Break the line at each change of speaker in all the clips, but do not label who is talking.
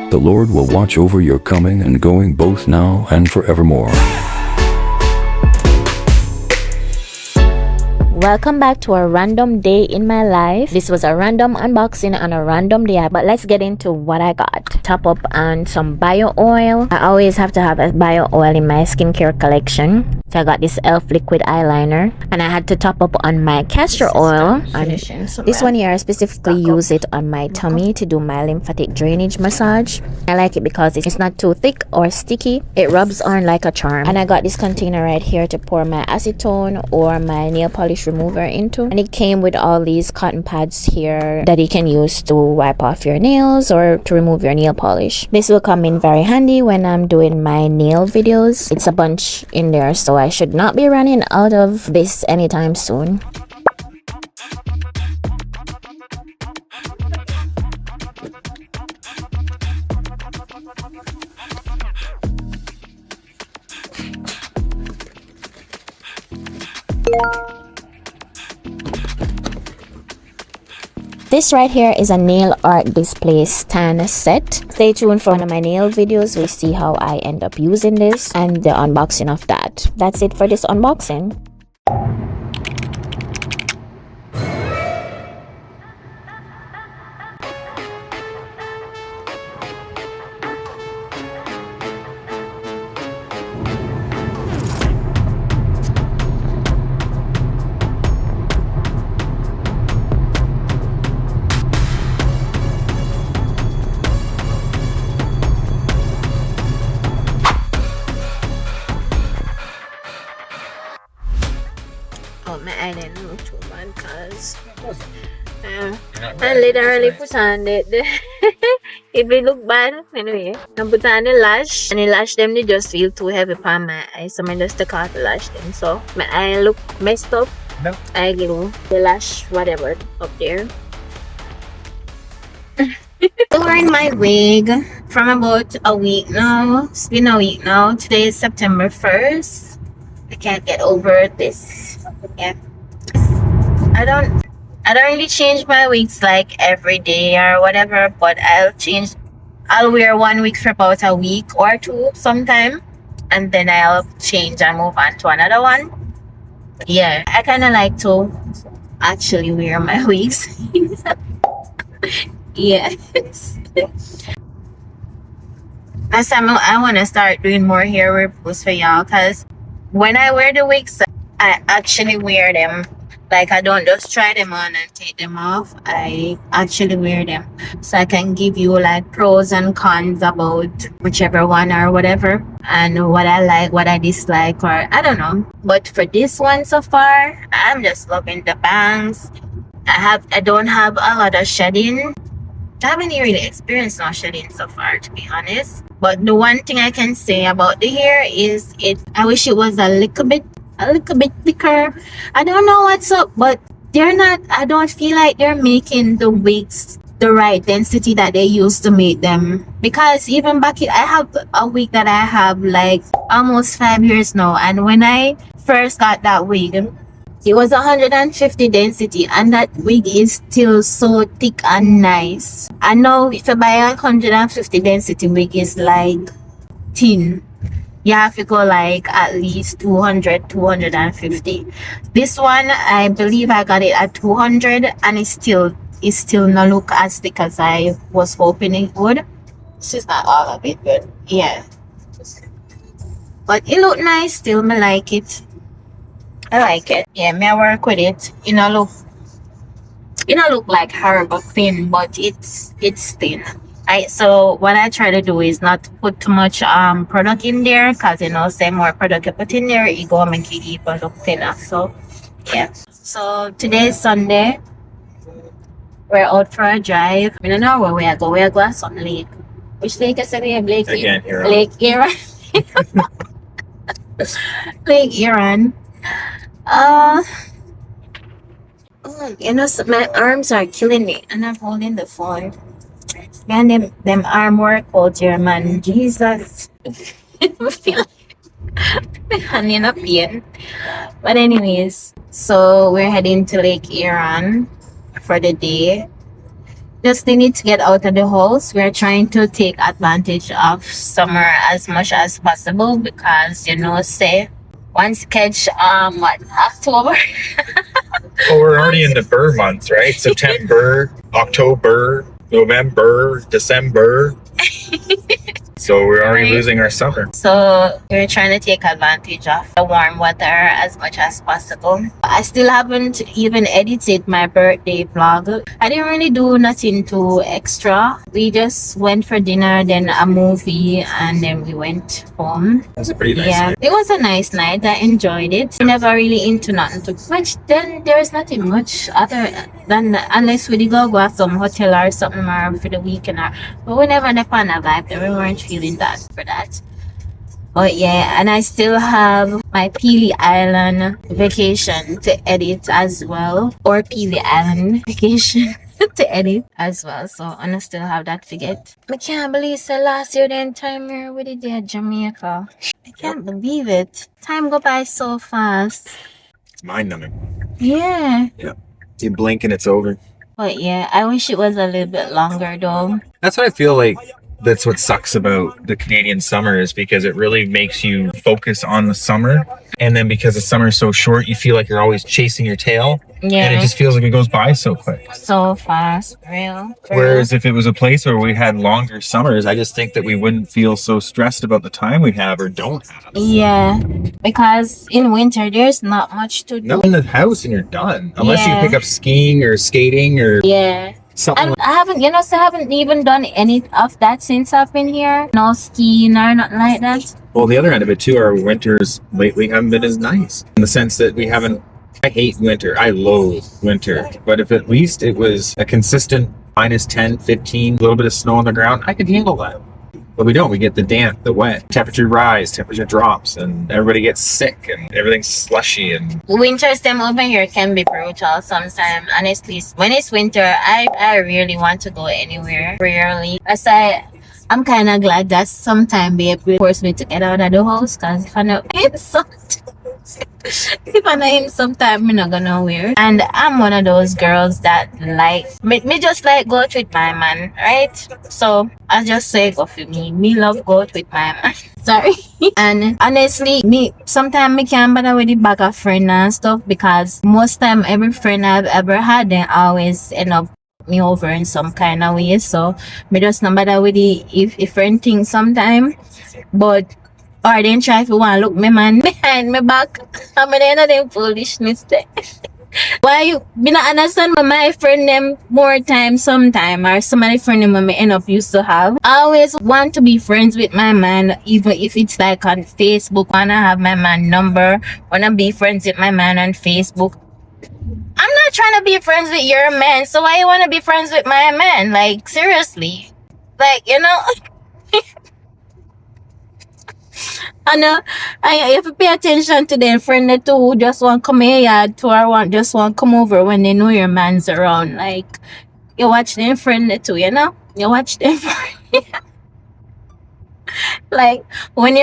The Lord will watch over your coming and going both now and forevermore.
Welcome back to a random day in my life. This was a random unboxing on a random day, but let's get into what I got. Top up on some bio oil. I always have to have a bio oil in my skincare collection. So I got this E.L.F liquid eyeliner, and I had to top up on my castor oil. And this one here, I specifically use it on my tummy to do my lymphatic drainage massage. I like it because it's not too thick or sticky. It rubs on like a charm. And I got this container right here to pour my acetone or my nail polish remover into, and it came with all these cotton pads here that you can use to wipe off your nails or to remove your nail polish. This will come in very handy when I'm doing my nail videos. It's a bunch in there, so I should not be running out of this anytime soon. This right here is a nail art display stand set. Stay tuned for one of my nail videos. We'll see how I end up using this and the unboxing of that. That's it for this unboxing. Oh, my eye didn't look too bad because I literally put on it. It will look bad anyway. I put on the lash, and the lash them they just feel too heavy on my eye, so I just take out the lash them. So my eye look messed up. No. I glue the lash whatever up there. Wearing my wig from about a week now. It's been a week now. Today is September 1st. I can't get over this. Yeah, I don't really change my wigs like every day or whatever, but I'll wear one wig for about a week or two sometime, and then I'll change and move on to another one. Yeah, I kind of like to actually wear my wigs. Yes. Last time I want to start doing more hair repose for y'all, because when I wear the wigs, I actually wear them. Like, I don't just try them on and take them off. I actually wear them. So I can give you like pros and cons about whichever one or whatever. And what I like, what I dislike, or I don't know. But for this one so far, I'm just loving the bangs. I don't have a lot of shedding. I haven't really experienced no shedding so far, to be honest. But the one thing I can say about the hair is I wish it was a little bit thicker. I don't know what's up, but I don't feel like they're making the wigs the right density that they used to make them. Because even back, I have a wig that I have like almost 5 years now, and when I first got that wig, it was 150 density, and that wig is still so thick and nice. I know if you buy a 150 density wig is like thin. You have to go like at least 200, 250. This one, I believe I got it at 200, and it still not look as thick as I was hoping it would. This is not all of it, but yeah. But it look nice still. I like it. I like it. Yeah, me I work with it. You know, look like horrible thin, but it's thin. So what I try to do is not put too much product in there, because say more product you put in there, it go make it even look thinner. So yeah. So today is Sunday. We're out for a drive. I don't know where we are going. We are going to some lake. Which lake is it? Lake Huron. Lake Huron. So my arms are killing me, and I'm holding the phone. Man, them arm workout here, man. Jesus. I feel like hand in a pain. But anyways, so we're heading to Lake Huron for the day. just they need to get out of the house. We're trying to take advantage of summer as much as possible because say once catch what October.
Well, we're already in the Burr months, right? September, October, November, December. So we're already losing our summer.
So we're trying to take advantage of the warm weather as much as possible. I still haven't even edited my birthday vlog. I didn't really do nothing too extra. We just went for dinner, then a movie, and then we went home.
It was a pretty nice night.
It was a nice night. I enjoyed it. Never really into nothing too much. Then there's nothing much other than unless we did go to some hotel or something or for the weekend. But we never had a vibe. We weren't feeling that for that. But yeah, and I still have my Peely Island vacation to edit as well, or Peely Island vacation to edit as well. So I still have that to get. I can't believe so last year the entire year we did at Jamaica. I can't believe it. Time go by so fast.
It's mind-numbing.
Yeah.
You blink and it's over.
But yeah, I wish it was a little bit longer though.
That's what I feel like. That's what sucks about the Canadian summer is because it really makes you focus on the summer. And then because the summer is so short, you feel like you're always chasing your tail.
Yeah.
And it just feels like it goes by so quick.
So fast. Real.
Whereas if it was a place where we had longer summers, I just think that we wouldn't feel so stressed about the time we have or don't have.
Yeah. Because in winter there's not much to do.
No, in the house and you're done. Unless
Yeah.
you pick up skiing or skating or
Yeah.
something.
I haven't, I haven't even done any of that since I've been here. No skiing or nothing like that.
Well, the other end of it too, our winters lately haven't been as nice in the sense that we haven't. I hate winter. I loathe winter. But if at least it was a consistent minus 10, 15, a little bit of snow on the ground, I could handle that. But we don't. We get the damp, the wet. Temperature rise, temperature drops, and everybody gets sick, and everything's slushy. And
Winters them over here can be brutal sometimes. Honestly, when it's winter, I really want to go anywhere. Rarely. I'm kind of glad that sometime babe will force me to get out of the house because if I know if I know him sometime, I'm not gonna wear. And I'm one of those girls that me just like go out with my man, right? So I just say go for me. Me love go out with my man. Sorry. And honestly, sometimes me can't bother with the bag of friend and stuff because most time every friend I've ever had, they always end up me over in some kind of way. So me just not bother with the if friend thing sometime. But or then try if you want to look me man behind my back. I'm in end of them foolishness there. Why you me not understand my friend them more time sometime or some of the friend them me end up used to have. I always want to be friends with my man, even if it's like on Facebook. Wanna have my man number, wanna be friends with my man on Facebook. I'm not trying to be friends with your man, so why you wanna be friends with my man? Like seriously. Like, I know I have to pay attention to their friend too who just want to come here to or just want to come over when they know your man's around. Like you watch them friend too, You watch them friend. Like when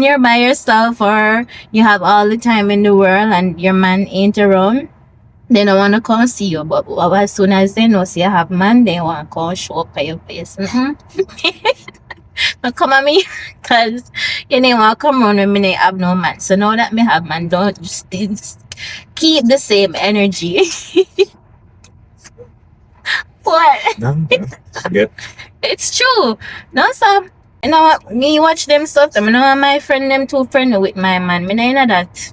you're by yourself or you have all the time in the world and your man ain't around, they don't want to come see you. But as soon as they know you have man, they want to come show up at your face. But come at me, cause you didn't want to come around when me have no man. So now that me have man, don't just keep the same energy. What?
no, good.
It's true. No, so what? Me watch them stuff. I know my friend them too friendly with my man. Me know that.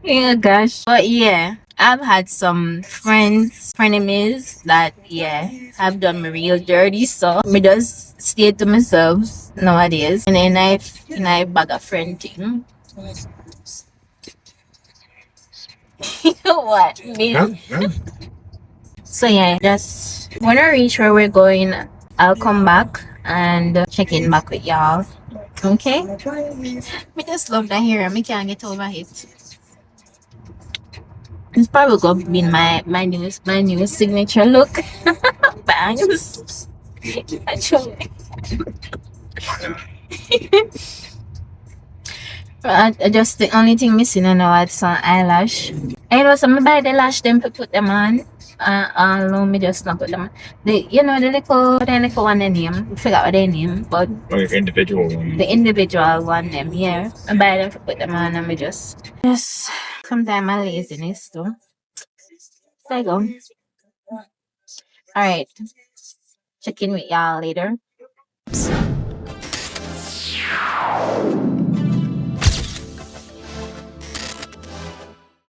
Yeah, gosh. But yeah, I've had some frenemies that have done me real dirty. So me just stay to myself nowadays. And then I bag a friend thing. What? Me?
No.
So yeah, just when I reach where we're going, I'll come back and check in back with y'all. Okay? Me just love that hair. Me can't get over it. It's probably gonna be my new signature look. Bangs. Actually. Just the only thing missing I know is some eyelash. And also, I buy the lash them to put them on. No, me just not put them on. The little one they name. I forgot what they name, but
Or your individual one.
the individual one them, yeah. I buy them to put them on and me just sometimes my laziness too. There you go. Alright. Check in with y'all later.